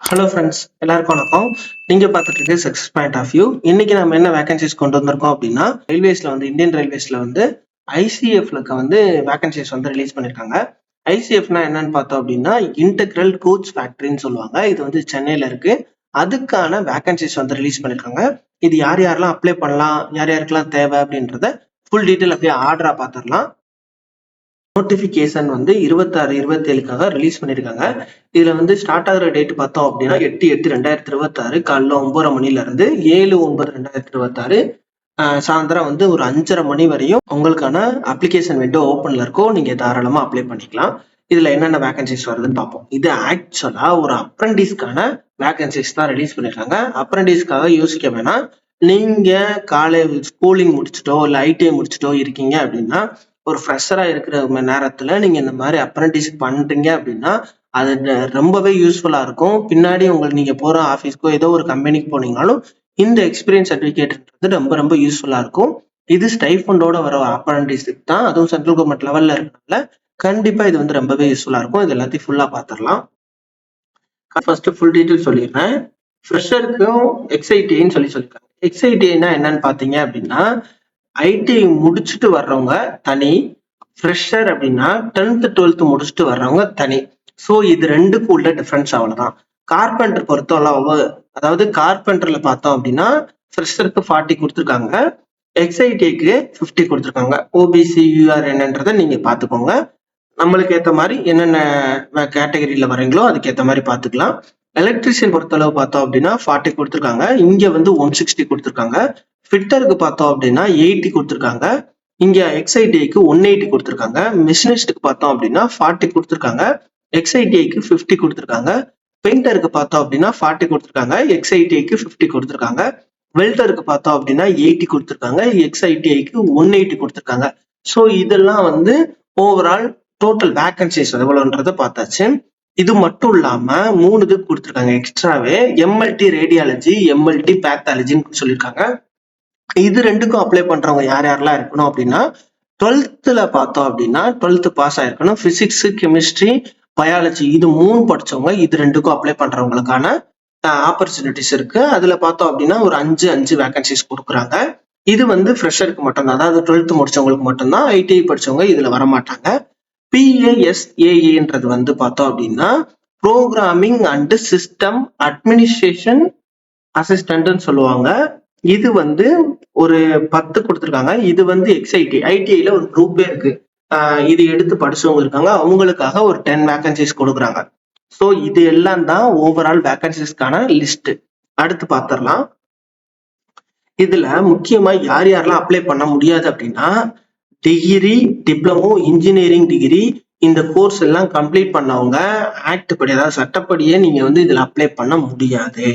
Hello friends, எல்லாருக்கும் வணக்கம். நீங்க பார்த்துட்டு இருக்க சக்ஸஸ் பாயிண்ட் ஆஃப் வியூ. இன்னைக்கு நம்ம என்ன வேகன்சிஸ் கொண்டு வந்திருக்கோம் அப்படின்னா, ரயில்வேஸ்ல வந்து இந்தியன் ரயில்வேஸ்ல வந்து ஐசிஎஃப்ல வந்து வேகன்சிஸ் வந்து ரிலீஸ் பண்ணிருக்காங்க. ஐசிஎஃப்னா என்னன்னு பார்த்தோம் அப்படின்னா, இன்டெக்ரல் கோச் ஃபேக்டரின்னு சொல்லுவாங்க. இது வந்து சென்னையில இருக்கு. அதுக்கான வேகன்சிஸ் வந்து ரிலீஸ் பண்ணிருக்காங்க. இது யார் யாரெல்லாம் அப்ளை பண்ணலாம், யார் யாருக்கெல்லாம் தேவை அப்படின்றத ஃபுல் டீட்டெயில் அப்படியே ஆர்டரா பார்த்துடலாம். நோட்டிபிகேஷன் வந்து 26, 27க்காக ரிலீஸ் பண்ணிருக்காங்க. இதுல வந்து ஸ்டார்ட் ஆகுற டேட் பார்த்தோம் அப்படின்னா 8/8/2026 காலைல 9:30 மணில இருந்து 7/9/2026 சாயந்தரம் வந்து ஒரு 5:30 மணி வரையும் உங்களுக்கான அப்ளிகேஷன் விண்டோ ஓப்பன்ல இருக்கும். நீங்க தாராளமா அப்ளை பண்ணிக்கலாம். இதுல என்னென்ன வேகன்சிஸ் வருதுன்னு பார்ப்போம். இது ஆக்சுவலா ஒரு அப்ரண்டிஸ்க்கான வேகன்சிஸ் தான் ரிலீஸ் பண்ணிருக்காங்க. அப்ரண்டிஸ்க்காக யோசிக்க வேணாம். நீங்க காலேஜ் ஸ்கூலிங் முடிச்சுட்டோ இல்ல ஐடிஐ முடிச்சுட்டோ இருக்கீங்க அப்படின்னா, ஒரு ஃப்ரெஷரா இருக்கிற நேரத்துல நீங்க இந்த மாதிரி அப்ரண்டிஸ் பண்றீங்க அப்படின்னா அது ரொம்பவே யூஸ்ஃபுல்லா இருக்கும். பின்னாடி உங்களுக்கு நீங்க போற ஆஃபீஸ்க்கோ ஏதோ ஒரு கம்பெனிக்கு போனீங்கனாலும் இந்த எக்ஸ்பீரியன்ஸ் சர்டிஃபிகேட்ன்றது ரொம்ப ரொம்ப யூஸ்ஃபுல்லா இருக்கும். இது ஸ்டைஃபண்டோட வர அப்ரண்டிஸ்க்கு தான், அதுவும் சென்ட்ரல் கவர்மெண்ட் லெவல்ல இருக்கனால கண்டிப்பா இது வந்து ரொம்பவே யூஸ்ஃபுல்லா இருக்கும். இது எல்லாத்தையும் ஃபுல்லா பார்த்துடலாம். ஃபர்ஸ்ட் ஃபுல் டீட்டெயில் சொல்லிடுறேன். ஃப்ரெஷருக்கும் எக்ஸ்ஐடின்னு சொல்லியிருக்காங்க. எக்ஸ்ஐடினா என்னன்னு பாத்தீங்க அப்படின்னா, ஐடி முடிச்சுட்டு வர்றவங்க தனி, ஃப்ரெஷர் அப்படின்னா 10th 12th முடிச்சுட்டு வர்றவங்க தனி. ஸோ இது ரெண்டுக்கும் உள்ள டிஃபரன்ஸ் அவ்வளவுதான். கார்பெண்டர் பொறுத்தளவு, அதாவது கார்பெண்டர்ல பார்த்தோம் அப்படின்னா ஃப்ரெஷருக்கு 40 கொடுத்துருக்காங்க, எக்ஸ்ஐடிக்கு 50 கொடுத்துருக்காங்க. ஓபிசி யூஆர் என்னன்றதை நீங்க பாத்துக்கோங்க. நம்மளுக்கு ஏற்ற மாதிரி என்னென்ன கேட்டகரியில வரீங்களோ அதுக்கு ஏற்ற மாதிரி பார்த்துக்கலாம். எலக்ட்ரிஷியன் பொறுத்தளவு பார்த்தோம் அப்படின்னா 40 கொடுத்துருக்காங்க, இங்க வந்து 160 கொடுத்துருக்காங்க. ஃபிட்டருக்கு பார்த்தோம் அப்படின்னா 80 கொடுத்துருக்காங்க, இங்க எக்ஸ்ஐடிஐக்கு 180 கொடுத்துருக்காங்க. மிஷினிஸ்டுக்கு பார்த்தோம் அப்படின்னா 40 கொடுத்துருக்காங்க, எக்ஸ்ஐடிஐக்கு 50 கொடுத்துருக்காங்க. பெயிண்டருக்கு பார்த்தோம் அப்படின்னா 40 கொடுத்துருக்காங்க, எக்ஸ்ஐடிஐக்கு 50 கொடுத்துருக்காங்க. வெல்டருக்கு பார்த்தோம் அப்படின்னா 80 கொடுத்துருக்காங்க, எக்ஸ்ஐடிஐக்கு 180 கொடுத்துருக்காங்க. ஸோ இதெல்லாம் வந்து ஓவரால் டோட்டல் வேகன்சிஸ் எவ்வளவுன்றத பார்த்தாச்சு. இது மட்டும் இல்லாம 3 இது கொடுத்துருக்காங்க எக்ஸ்ட்ராவே. எம்எல்டி ரேடியாலஜி, எம்எல்டி பேத்தாலஜின்னு சொல்லியிருக்காங்க. இது ரெண்டுக்கும் அப்ளை பண்றவங்க யார் யாரெல்லாம் இருக்கணும் அப்படின்னா, 12th பார்த்தோம் அப்படின்னா 12th பாஸ் ஆயிருக்கணும். பிசிக்ஸ், கெமிஸ்ட்ரி, பயாலஜி இது 3 படிச்சவங்க இது ரெண்டுக்கும் அப்ளை பண்றவங்களுக்கான ஆப்பர்ச்சுனிட்டிஸ் இருக்கு. அதுல பார்த்தோம் அப்படின்னா ஒரு 5 வேகன்சிஸ் கொடுக்குறாங்க. இது வந்து ஃப்ரெஷருக்கு மட்டும்தான், அதாவது 12th முடிச்சவங்களுக்கு மட்டும்தான். ஐடிஐ படிச்சவங்க இதுல வரமாட்டாங்க. PASAEன்றது வந்து பார்த்தோம் அப்படின்னா ப்ரோக்ராமிங் அண்ட் சிஸ்டம் அட்மினிஸ்ட்ரேஷன் அசிஸ்டன்ட்னு சொல்லுவாங்க. இது வந்து ஒரு 10 கொடுத்துருக்காங்க. இது வந்து எக்ஸ்ஐடி, ஐடிஐல ஒரு குரூப்பே இருக்கு. இது எடுத்து படிச்சவங்க இருக்காங்க, அவங்களுக்காக ஒரு 10 வேகன்சிஸ் கொடுக்குறாங்க. ஸோ இது எல்லாம் தான் ஓவரால் வேகன்சிஸ்க்கான லிஸ்ட். அடுத்து பார்த்துடலாம். இதுல முக்கியமா யார் யாரெல்லாம் அப்ளை பண்ண முடியாது அப்படின்னா, டிகிரி, டிப்ளமோ, இன்ஜினியரிங் டிகிரி இந்த கோர்ஸ் எல்லாம் கம்ப்ளீட் பண்ணவங்க ஆக்ட் படி, அதாவது சட்டப்படியே நீங்க வந்து இதுல அப்ளை பண்ண முடியாது.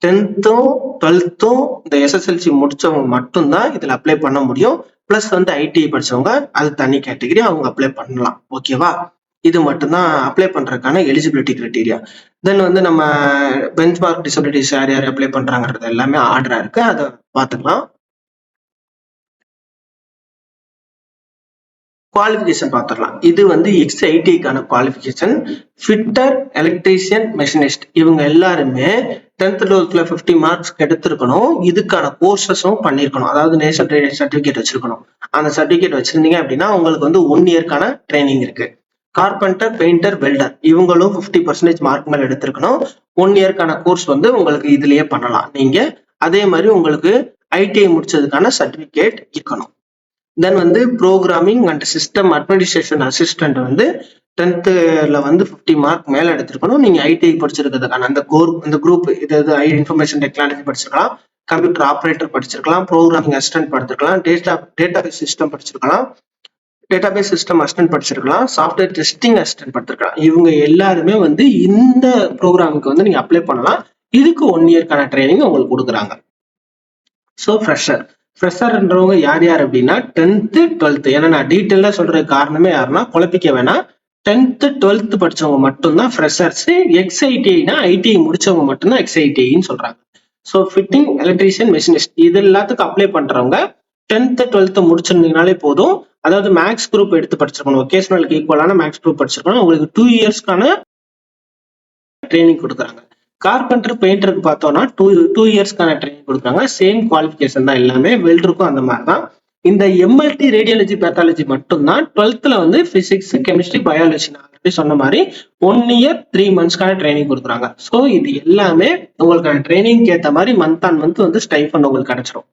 10th 12th இந்த எஸ்எஸ்எல்சி முடிச்சவங்க மட்டும்தான் இதுல அப்ளை பண்ண முடியும். பிளஸ் வந்து ஐடிஐ படிச்சவங்க அது தனி கேட்டகரி, அவங்க அப்ளை பண்ணலாம். ஓகேவா? இது மட்டும்தான் அப்ளை பண்றதுக்கான எலிஜிபிலிட்டி கிரைட்டீரியா. தென் வந்து நம்ம பெஞ்ச்மார்க் டிசபிலிட்டிஸ் யார் யார் அப்ளை பண்றாங்கிறது எல்லாமே ஆர்டரா இருக்கு, அதை பார்த்துக்கலாம். குவாலிஃபிகேஷன் பார்த்துடலாம். இது வந்து எக்ஸ்ஐடிக்கான குவாலிஃபிகேஷன். ஃபிட்டர், எலக்ட்ரீஷியன், மெஷினிஸ்ட் இவங்க எல்லாருமே 10th 12th 50 மார்க்ஸ் எடுத்திருக்கணும். இதுக்கான கோர்சஸும் பண்ணிருக்கணும், அதாவது நேஷனல் ட்ரைனிங் சர்டிபிகேட் வச்சிருக்கணும். அந்த சர்டிபிகேட் வச்சிருந்தீங்க அப்படின்னா உங்களுக்கு வந்து 1 இயர்க்கான ட்ரைனிங் இருக்கு. கார்பெண்டர், பெயிண்டர், வெல்டர் இவங்களும் 50% மார்க் மேல எடுத்திருக்கணும். 1 இயர்க்கான கோர்ஸ் வந்து உங்களுக்கு இதுலயே பண்ணலாம் நீங்க. அதே மாதிரி உங்களுக்கு ஐடிஐ முடிச்சதுக்கான சர்டிபிகேட் இருக்கணும். தென் வந்து programming and system administration assistant வந்து 10th வந்து 50 மார்க் மேல எடுத்திருக்கணும். நீங்க ஐடிஐ படிச்சிருக்கிறதுக்கான அந்த குரூப் இது இன்ஃபர்மேஷன் டெக்னாலஜி படிச்சிருக்கலாம், கம்ப்யூட்டர் ஆப்ரேட்டர் படிச்சிருக்கலாம், ப்ரோக்ராமிங் அசிஸ்டன்ட் படிச்சிருக்கலாம், டேட்டாபேஸ் சிஸ்டம் படிச்சிருக்கலாம், டேட்டாபேஸ் சிஸ்டம் அசிஸ்டன்ட் படிச்சிருக்கலாம், சாஃப்ட்வேர் டெஸ்டிங் அசிஸ்டன்ட் படிச்சிருக்கலாம். இவங்க எல்லாருமே வந்து இந்த ப்ரோக்ராமுக்கு வந்து நீங்க அப்ளை பண்ணலாம். இதுக்கு 1 இயர்க்கான ட்ரைனிங் உங்களுக்கு கொடுக்குறாங்க. ஸோ ஃப்ரெஷர்ன்றவங்க யார் யார் அப்படின்னா 10th 12th. ஏன்னா நான் டீட்டெயிலா சொல்ற காரணமே யாருன்னா குழப்பிக்க வேணாம். 10th 12th படிச்சவங்க மட்டும்தான் ஃப்ரெஷர்ஸ். எக்ஸ்ஐடிஐனா ஐடிஐ முடிச்சவங்க மட்டும்தான் எக்ஸ்ஐடிஐன்னு சொல்றாங்க. ஸோ ஃபிட்டிங், எலக்ட்ரீஷியன், மெஷினிஸ்ட் இது எல்லாத்துக்கும் அப்ளை பண்றவங்க 10th 12th முடிச்சிருந்தீங்கனாலே போதும். அதாவது மேக்ஸ் குரூப் எடுத்து படிச்சிருக்கணும், ஒகேஷனலுக்கு ஈக்குவலான மேக்ஸ் குரூப் படிச்சிருக்கணும். உங்களுக்கு 2 இயர்ஸ்க்கான ட்ரைனிங் கொடுக்குறாங்க. கார்பெண்டர் பெயிண்டருக்கு பார்த்தோம்னா டூ இயர்ஸ்க்கான ட்ரைனிங் கொடுக்குறாங்க. சேம் குவாலிஃபிகேஷன் தான் எல்லாமே. வெல்டருக்கும் அந்த மாதிரி தான். இந்த எம்எல்டி ரேடியாலஜி பேத்தாலஜி மட்டும்தான் 12th வந்து பிசிக்ஸ் கெமிஸ்ட்ரி பயாலஜி நான் ஆல்ரெடி சொன்ன மாதிரி 1 year 3 monthsக்கான ட்ரைனிங் கொடுக்குறாங்க. ஸோ இது எல்லாமே உங்களுக்கான ட்ரைனிங் ஏற்ற மாதிரி மந்த் ஆன் மந்த் வந்து ஸ்டைஃபண்ட் உங்களுக்கு கிடைச்சிடும்.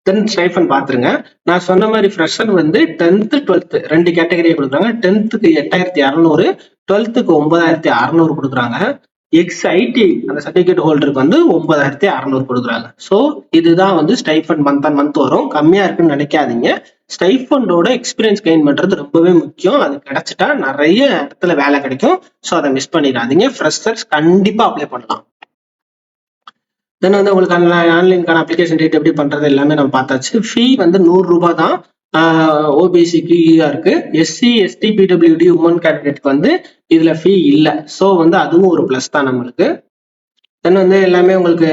தென் ஸ்டைஃபண்ட் பாத்துருங்க. நான் சொன்ன மாதிரி ஃப்ரெஷர் வந்து 10th 12th 2 கேட்டகரியை கொடுக்குறாங்க. 10th-க்கு 8,200, 12th-க்கு 9,600 கொடுக்குறாங்க. எக்ஸ்ஐடி அந்த சர்டிபிகேட் ஹோல்டருக்கு வந்து 9,600 கொடுக்குறாங்க. ஸோ இதுதான் வந்து ஸ்டைஃபண்ட் மந்த் ஆன் மந்த் வரும். கம்மியா இருக்குன்னு நினைக்காதீங்க. ஸ்டைஃபண்டோட எக்ஸ்பீரியன்ஸ் கெயின் பண்றது ரொம்பவே முக்கியம். அது கிடைச்சிட்டா நிறைய இடத்துல வேலை கிடைக்கும். ஸோ அதை மிஸ் பண்ணிடாதீங்க. ஃப்ரெஷர்ஸ் கண்டிப்பா அப்ளை பண்ணலாம். தென் வந்து உங்களுக்கு ஆன்லைனுக்கான அப்ளிகேஷன் டேட் எப்படி பண்றது எல்லாமே நம்ம பார்த்தாச்சு. ஃபீ வந்து 100 ரூபாய் தான். ஓபிசிக்கு இருக்கு. எஸ்சி எஸ்டி பிடபிள்யூடி உமன் கேண்டிடேட்க்கு வந்து இதுல ஃபீ இல்லை. ஸோ வந்து அதுவும் ஒரு பிளஸ் தான் நம்மளுக்கு. தென் வந்து எல்லாமே உங்களுக்கு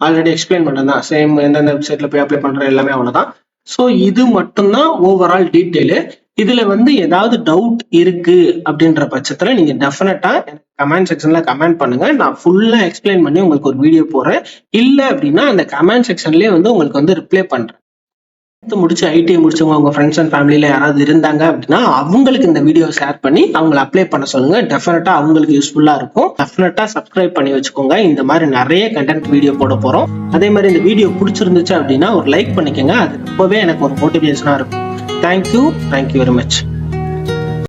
ஆல்ரெடி எக்ஸ்பிளைன் பண்ணதான். சேம் எந்தெந்த வெப்சைட்ல போய் அப்ளை பண்ற எல்லாமே அவ்வளவுதான். ஸோ இது மட்டும்தான் ஓவரால் டீட்டெயிலு. இதுல வந்து ஏதாவது டவுட் இருக்கு அப்படின்ற பட்சத்துல நீங்க டெஃபினட்டா கமெண்ட் செக்ஷன்ல கமெண்ட் பண்ணுங்க. நான் ஃபுல்லா எக்ஸ்பிளைன் பண்ணி உங்களுக்கு ஒரு வீடியோ போடுறேன். இல்ல அப்படின்னா அந்த கமெண்ட் செக்ஷன்லயே வந்து உங்களுக்கு வந்து ரிப்ளை பண்றேன். முடிச்சு ஐடிஐ முடிச்சவங்க உங்க ஃப்ரெண்ட்ஸ் அண்ட் ஃபேமிலியில யாராவது இருந்தாங்க அப்படின்னா அவங்களுக்கு இந்த வீடியோ ஷேர் பண்ணி அவங்களை அப்ளை பண்ண சொல்லுங்க. டெஃபினட்டா அவங்களுக்கு யூஸ்ஃபுல்லா இருக்கும். டெஃபினட்டா சப்ஸ்கிரைப் பண்ணி வச்சுக்கோங்க. இந்த மாதிரி நிறைய கண்டென்ட் வீடியோ போட போறோம். அதே மாதிரி இந்த வீடியோ பிடிச்சிருந்துச்சு அப்படின்னா ஒரு லைக் பண்ணிக்கோங்க. அது ரொம்பவே எனக்கு ஒரு மோட்டிவேஷனா இருக்கும். Thank you very much.